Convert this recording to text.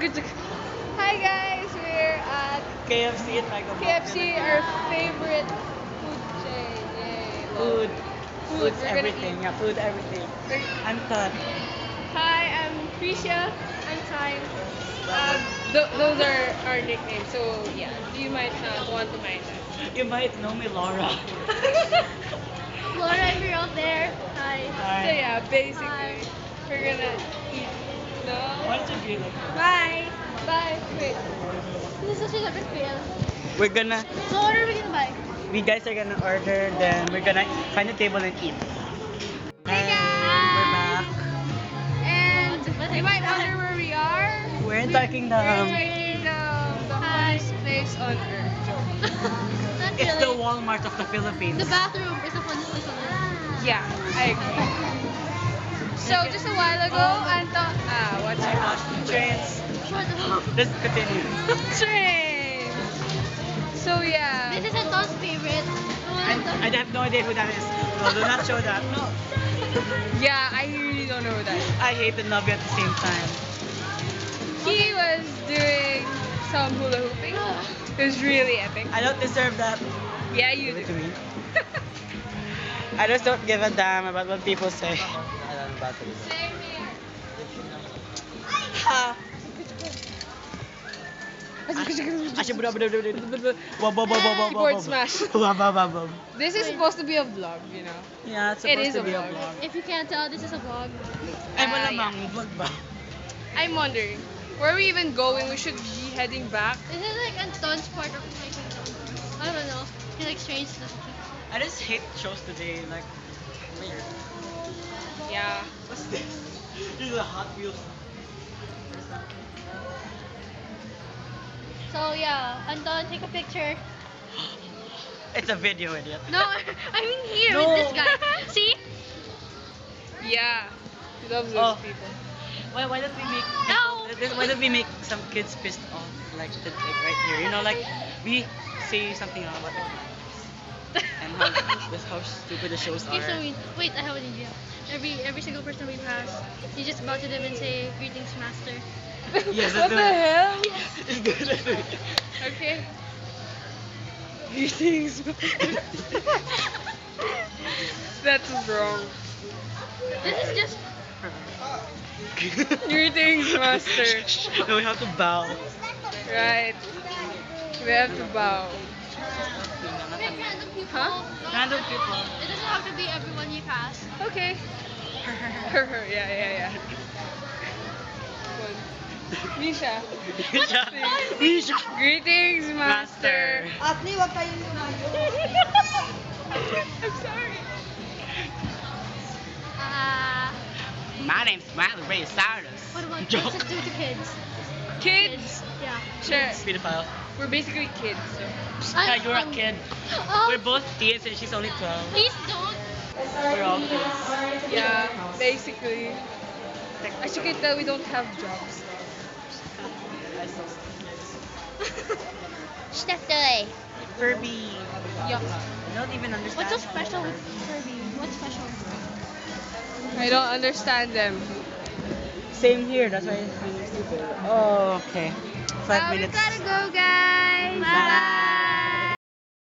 Hi guys, we're at KFC at Mega Mall. KFC, our favorite food chain. Yay. Food. Food, Food's we're gonna everything. eat. Yeah, food, everything. We're- I'm Todd. Hi, I'm Tricia. I'm Time. Those are our nicknames, so yeah, you might not want to mind that. You might know me, Laura. Laura, if you're out there, hi. So Hi. yeah, basically, Hi. we're gonna eat. No? Why don't you be like Bye. Bye. Wait. This is such a big fail. We're gonna, So what are we gonna buy? we guys are gonna order, then we're gonna find a table and eat. Hey We're guys. back. And you might wonder where we are. We're in We're Talking in the hottest place on earth. Not It's the really. Walmart of the Philippines. The bathroom is the funnest place on earth. Yeah, I agree. So just a while ago, what's Oh my your gosh, trains. Shut up. Let's continue. train? So yeah. This is Anton's favorite. I have no idea who that is. No, do not show that. No. Yeah, I really don't know who that is. I hate and love you at the same time. He was doing some hula hooping. It was really epic. I don't deserve that. Yeah, you Give it to do. me. I just don't give a damn about what people say. Same here. Ha. Keyboard smash. Keyboard This is supposed to be a vlog, you know. Yeah, it's It supposed is to a be a vlog. vlog. If you can't tell, this is a vlog. Ay, Ah, malamang, vlog ba? I'm wondering, where are we even going? We should be heading back. This is like Anton's part of my kingdom. I don't know. He like strange to I just hate shows today, like, weird. Yeah. What's this? This is a Hot Wheels. So yeah, Anton, take a picture. It's a video, idiot. No, I mean here No. with this guy. See? Yeah. He loves those Oh. people. Why don't we make No. why don't we make some kids pissed off like right here? You know, like we say something about it and how stupid the shows Okay, so are. wait, I have an idea. Every single person we pass, you just bow to them and say greetings, master. Yes, What let's do the it. hell? It's good. Let's do it. Okay. Greetings. That's wrong. This is just Greetings, master. No, we have to bow. Right. We have to bow. pick random people. Huh? Random people. It doesn't have to be everyone you pass. Okay. yeah. One. Misha. Misha. Misha. Greetings, master. Master. wag kayong lumayo. I'm sorry. My name's Miley Ray Cyrus. What about Joke. let's just do it to kids? Kids. Yeah. Sure. Pedophile. We're basically kids. So. Yeah, you're a kid. Oh, We're both teens and she's only 12. please don't. We're all kids. Yeah, basically. As you can tell, we don't have jobs. Statoy. Furby. Yuck. I don't even understand. What's so special with Kirby? What's special? I don't understand them. Same here, that's why it's really stupid. Oh, okay. 5 minutes. We gotta go, guys. Bye.